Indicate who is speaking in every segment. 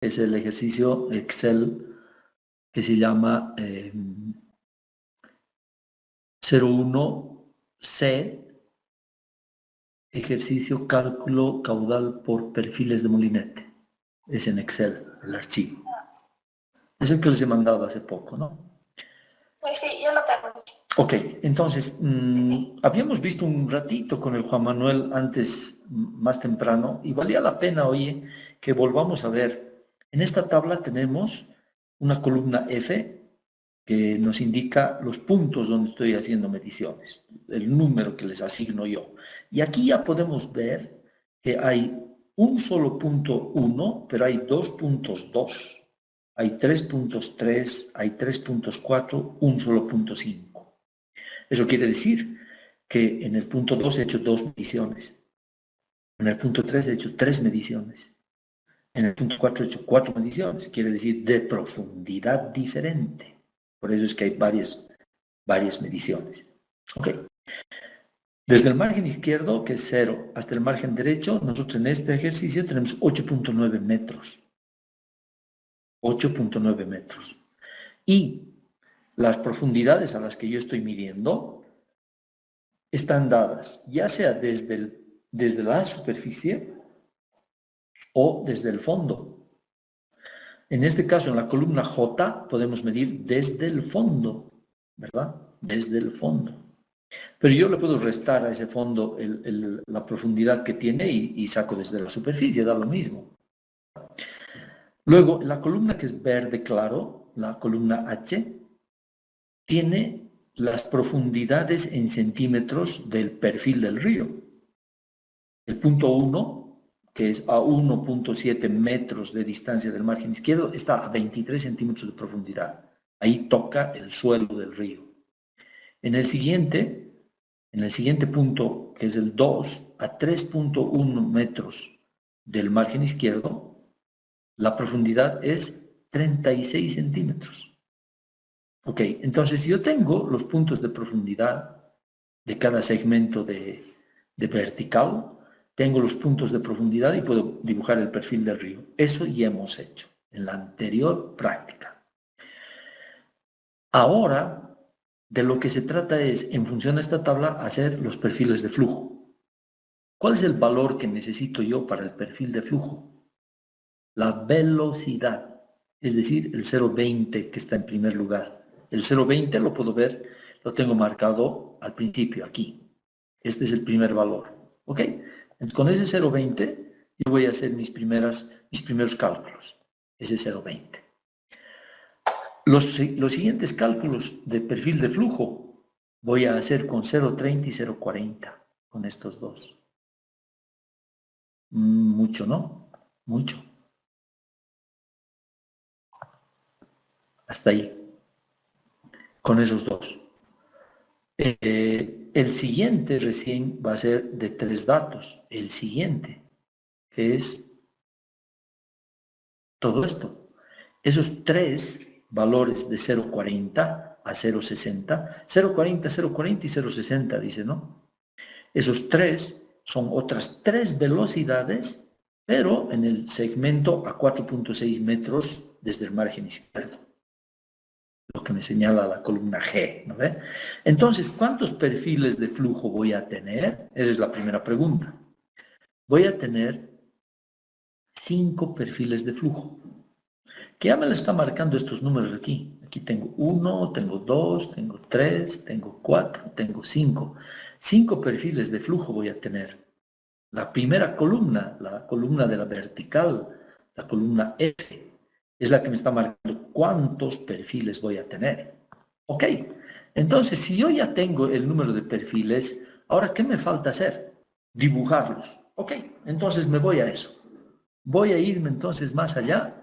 Speaker 1: es el ejercicio Excel que se llama 01C, ejercicio cálculo caudal por perfiles de molinete. Es en Excel, el archivo. Es el que les he mandado hace poco, ¿no?
Speaker 2: Sí, yo lo tengo.
Speaker 1: Ok, entonces,
Speaker 2: Sí.
Speaker 1: habíamos visto un ratito con el Juan Manuel antes, más temprano, y valía la pena, oye, que volvamos a ver. En esta tabla tenemos una columna F que nos indica los puntos donde estoy haciendo mediciones, el número que les asigno yo. Y aquí ya podemos ver que hay un solo punto 1, pero hay 2.2. Hay 3.3, hay 3.4, un solo punto 5. Eso quiere decir que en el punto 2 he hecho 2 mediciones. En el punto 3 he hecho 3 mediciones. En el punto 4 he hecho 4 mediciones. Quiere decir de profundidad diferente. Por eso es que hay varias mediciones. Ok. Desde el margen izquierdo, que es 0, hasta el margen derecho, nosotros en este ejercicio tenemos 8.9 metros. 8.9 metros. Y las profundidades a las que yo estoy midiendo están dadas ya sea desde la superficie o desde el fondo. En este caso, en la columna J, podemos medir desde el fondo, ¿verdad? Desde el fondo. Pero yo le puedo restar a ese fondo la profundidad que tiene y saco desde la superficie, da lo mismo. Luego, la columna que es verde claro, la columna H, tiene las profundidades en centímetros del perfil del río. El punto 1, que es a 1.7 metros de distancia del margen izquierdo, está a 23 centímetros de profundidad. Ahí toca el suelo del río. En el siguiente punto, que es el 2, a 3.1 metros del margen izquierdo, la profundidad es 36 centímetros. Ok, entonces yo tengo los puntos de profundidad de cada segmento de vertical, tengo los puntos de profundidad y puedo dibujar el perfil del río. Eso ya hemos hecho en la anterior práctica. Ahora, de lo que se trata es, en función de esta tabla, hacer los perfiles de flujo. ¿Cuál es el valor que necesito yo para el perfil de flujo? La velocidad, es decir, el 0,20 que está en primer lugar. El 0,20 lo puedo ver, lo tengo marcado al principio, aquí. Este es el primer valor, ¿ok? Entonces, con ese 0,20 yo voy a hacer mis primeros cálculos, ese 0,20. Los siguientes cálculos de perfil de flujo voy a hacer con 0,30 y 0,40, con estos dos. Mucho, ¿no? Mucho. Hasta ahí. Con esos dos. El siguiente recién va a ser de 3 datos. El siguiente, que es todo esto. Esos 3 valores de 0,40 a 0,60, 0,40, 0,40 y 0,60 dice, ¿no? Esos 3 son otras 3 velocidades, pero en el segmento a 4.6 metros desde el margen izquierdo. Lo que me señala la columna G, ¿no ve? Entonces, ¿cuántos perfiles de flujo voy a tener? Esa es la primera pregunta. Voy a tener 5 perfiles de flujo, que ya me lo está marcando estos números aquí. Aquí tengo 1, tengo 2, tengo 3, tengo 4, tengo 5. 5 perfiles de flujo voy a tener. La primera columna, la columna de la vertical, la columna F, es la que me está marcando cuántos perfiles voy a tener. Ok, entonces si yo ya tengo el número de perfiles, ahora ¿qué me falta hacer? Dibujarlos. Ok, entonces me voy a eso. Voy a irme entonces más allá.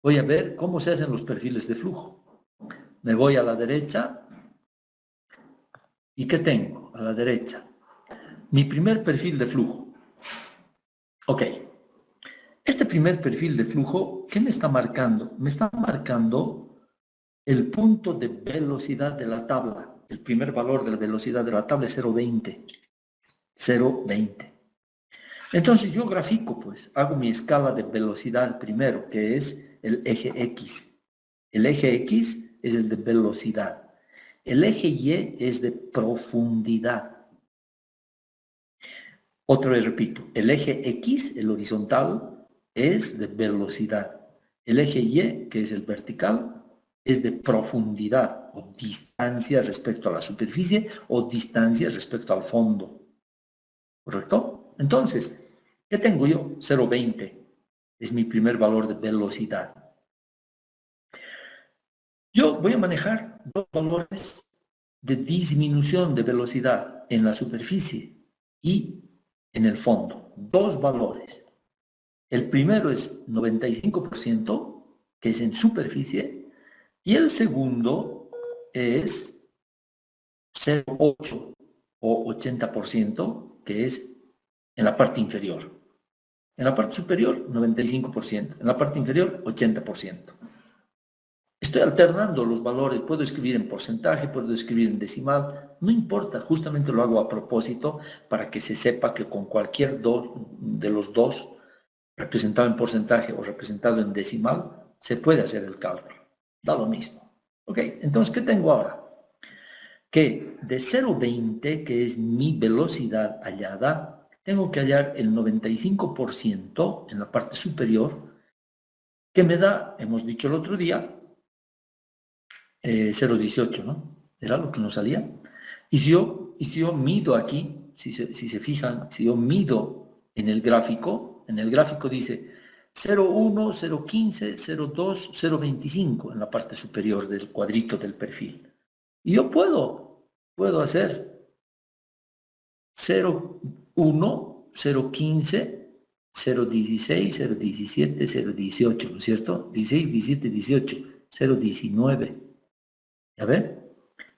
Speaker 1: Voy a ver cómo se hacen los perfiles de flujo. Me voy a la derecha. ¿Y qué tengo a la derecha? Mi primer perfil de flujo. Ok. Este primer perfil de flujo, ¿qué me está marcando? Me está marcando el punto de velocidad de la tabla. El primer valor de la velocidad de la tabla es 0,20. 0,20. Entonces yo grafico, pues, hago mi escala de velocidad primero, que es el eje X. El eje X es el de velocidad. El eje Y es de profundidad. Otra vez repito, el eje X, el horizontal, es de velocidad. El eje Y, que es el vertical, es de profundidad o distancia respecto a la superficie o distancia respecto al fondo. ¿Correcto? Entonces, ¿qué tengo yo? 0,20 es mi primer valor de velocidad. Yo voy a manejar dos valores de disminución de velocidad en la superficie y en el fondo. Dos valores. El primero es 95%, que es en superficie, y el segundo es 0,8 o 80%, que es en la parte inferior. En la parte superior, 95%. En la parte inferior, 80%. Estoy alternando los valores. Puedo escribir en porcentaje, puedo escribir en decimal. No importa, justamente lo hago a propósito para que se sepa que con cualquier de los dos, representado en porcentaje o representado en decimal, se puede hacer el cálculo. Da lo mismo. Ok, entonces, ¿qué tengo ahora? Que de 0,20, que es mi velocidad hallada, tengo que hallar el 95% en la parte superior, que me da, hemos dicho el otro día, 0,18, ¿no? Era lo que nos salía. Y si yo mido aquí, si se fijan, si yo mido en el gráfico dice 0,1, 0,15, 0,2, 0,25 en la parte superior del cuadrito del perfil. Y yo puedo hacer 0,1, 0,15, 0,16, 0,17, 0,18, ¿no es cierto? 16, 17, 18, 0,19. ¿Ya ven?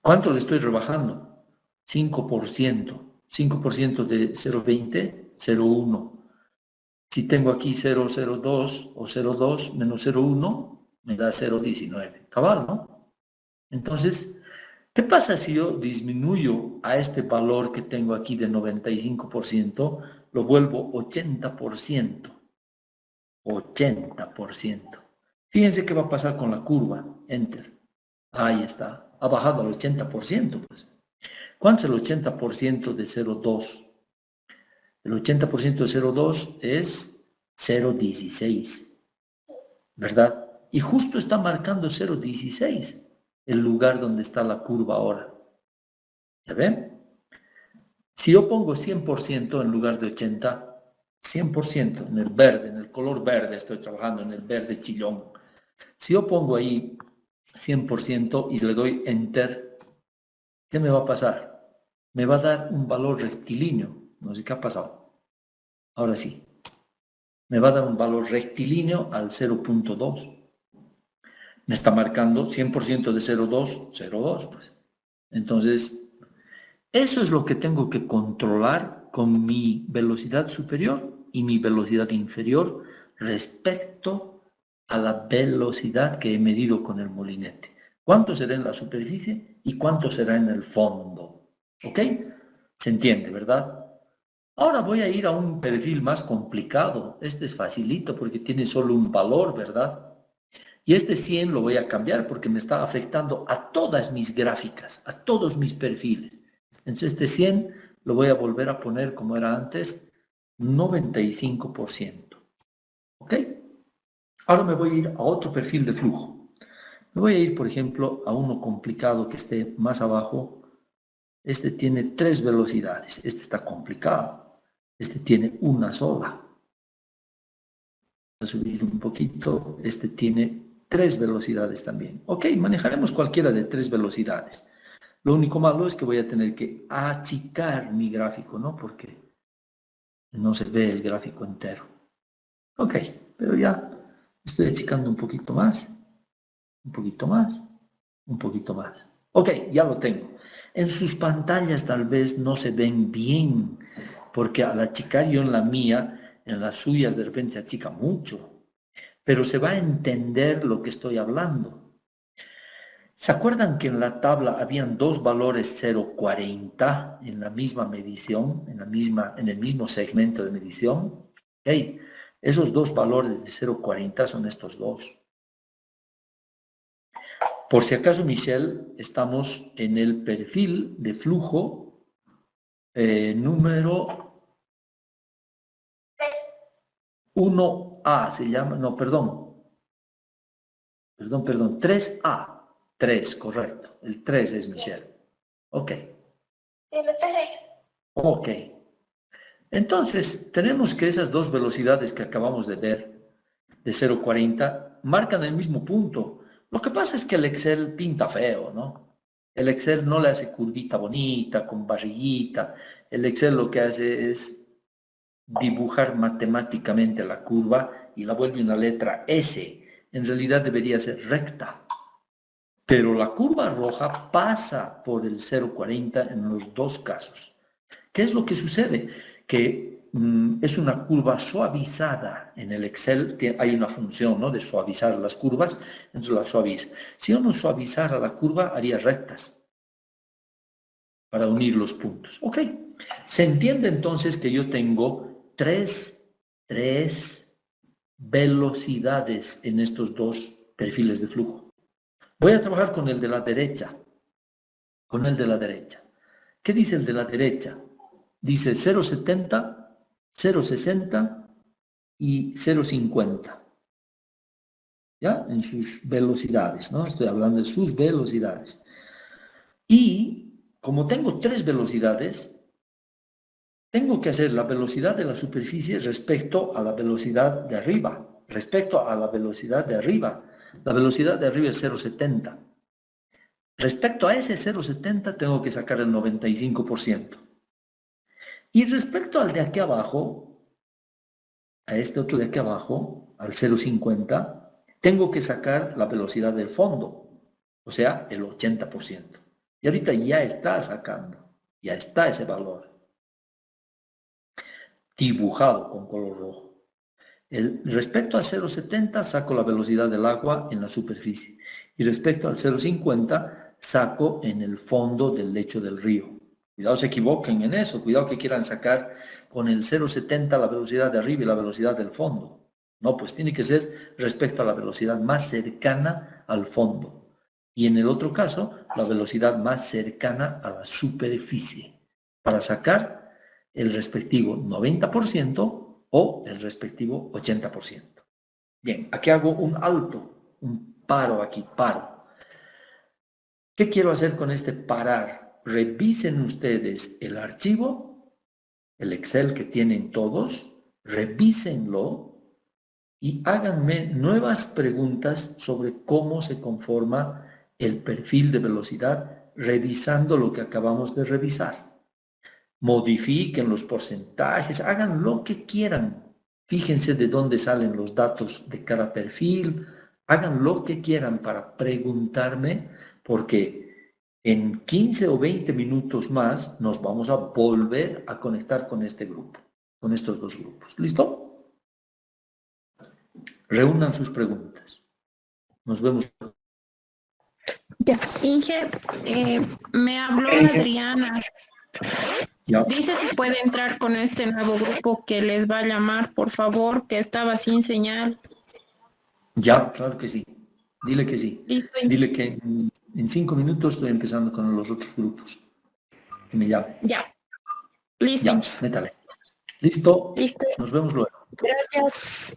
Speaker 1: ¿Cuánto le estoy rebajando? 5%. 5% de 0,20, 0,1. Si tengo aquí 0,02 o 0,2 menos 0,1, me da 0,19. Cabal, ¿no? Entonces, ¿qué pasa si yo disminuyo a este valor que tengo aquí de 95%, lo vuelvo 80%? 80%. Fíjense qué va a pasar con la curva. Enter. Ahí está. Ha bajado al 80%, pues. ¿Cuánto es el 80% de 0,2? El 80% de 0,2 es 0,16, ¿verdad? Y justo está marcando 0,16, el lugar donde está la curva ahora. ¿Ya ven? Si yo pongo 100% en lugar de 80, 100% en el verde, en el color verde estoy trabajando, en el verde chillón. Si yo pongo ahí 100% y le doy Enter, ¿qué me va a pasar? Me va a dar un valor rectilíneo. No sé qué ha pasado. Ahora sí. Me va a dar un valor rectilíneo al 0,2. Me está marcando 100% de 0,2, 0,2. Pues. Entonces, eso es lo que tengo que controlar con mi velocidad superior y mi velocidad inferior respecto a la velocidad que he medido con el molinete. ¿Cuánto será en la superficie y cuánto será en el fondo? ¿Ok? Se entiende, ¿verdad? Ahora voy a ir a un perfil más complicado. Este es facilito porque tiene solo un valor, ¿verdad? Y este 100 lo voy a cambiar porque me está afectando a todas mis gráficas, a todos mis perfiles. Entonces este 100 lo voy a volver a poner como era antes, 95%. ¿Ok? Ahora me voy a ir a otro perfil de flujo. Me voy a ir, por ejemplo, a uno complicado que esté más abajo. Este tiene 3 velocidades. Este está complicado. Este tiene una sola. Voy a subir un poquito. Este tiene 3 velocidades también. Ok, manejaremos cualquiera de 3 velocidades. Lo único malo es que voy a tener que achicar mi gráfico, ¿no? Porque no se ve el gráfico entero. Ok, pero ya estoy achicando un poquito más, un poquito más, un poquito más. Ok, ya lo tengo. En sus pantallas tal vez no se ven bien, porque al achicar yo en la mía, en las suyas de repente se achica mucho, pero se va a entender lo que estoy hablando. ¿Se acuerdan que en la tabla habían dos valores 0,40 en la misma medición, en el mismo segmento de medición? Hey, esos dos valores de 0,40 son estos dos. Por si acaso, Michelle, estamos en el perfil de flujo número 1A, se llama, no, perdón, 3A. 3, correcto. El 3 es Michelle. Ok.
Speaker 2: Sí, lo estoy ahí.
Speaker 1: Ok. Entonces, tenemos que esas dos velocidades que acabamos de ver, de 0,40, marcan el mismo punto. Lo que pasa es que el Excel pinta feo, ¿no? El Excel no le hace curvita bonita, con barriguita. El Excel lo que hace es dibujar matemáticamente la curva y la vuelve una letra S. En realidad debería ser recta. Pero la curva roja pasa por el 0,40 en los dos casos. ¿Qué es lo que sucede? Que es una curva suavizada. En el Excel hay una función, ¿no?, de suavizar las curvas, entonces la suaviza. Si uno suavizara la curva, haría rectas para unir los puntos. Ok, se entiende entonces que yo tengo tres velocidades en estos dos perfiles de flujo. Voy a trabajar con el de la derecha. Con el de la derecha. ¿Qué dice el de la derecha? Dice 0,70, 0,60 y 0,50. ¿Ya? En sus velocidades, ¿no? Estoy hablando de sus velocidades. Y como tengo tres velocidades, tengo que hacer la velocidad de la superficie respecto a la velocidad de arriba. Respecto a la velocidad de arriba. La velocidad de arriba es 0,70. Respecto a ese 0,70 tengo que sacar el 95%. Y respecto al de aquí abajo, a este otro de aquí abajo, al 0,50, tengo que sacar la velocidad del fondo, o sea, el 80%. Y ahorita ya está sacando, ya está ese valor dibujado con color rojo. Respecto al 0,70 saco la velocidad del agua en la superficie y respecto al 0,50 saco en el fondo del lecho del río. Cuidado se equivoquen en eso, cuidado que quieran sacar con el 0,70 la velocidad de arriba y la velocidad del fondo. No, pues tiene que ser respecto a la velocidad más cercana al fondo. Y en el otro caso, la velocidad más cercana a la superficie. Para sacar el respectivo 90% o el respectivo 80%. Bien, aquí hago un alto, un paro aquí, paro. ¿Qué quiero hacer con este parar? Revisen ustedes el archivo, el Excel que tienen todos, revísenlo y háganme nuevas preguntas sobre cómo se conforma el perfil de velocidad revisando lo que acabamos de revisar. Modifiquen los porcentajes, hagan lo que quieran. Fíjense de dónde salen los datos de cada perfil, hagan lo que quieran para preguntarme, porque en 15 o 20 minutos más nos vamos a volver a conectar con este grupo, con estos dos grupos. ¿Listo? Reúnan sus preguntas. Nos vemos.
Speaker 3: Ya, Inge, me habló Adriana.
Speaker 1: Ya.
Speaker 3: Dice si puede entrar con este nuevo grupo que les va a llamar, por favor, que estaba sin señal.
Speaker 1: Ya, claro que sí. Dile que sí.
Speaker 3: Listo.
Speaker 1: Dile que en 5 minutos estoy empezando con los otros grupos. Que me llame.
Speaker 3: Ya. Listo.
Speaker 1: Ya, métale. ¿Listo?
Speaker 3: Listo.
Speaker 1: Nos vemos luego.
Speaker 3: Gracias.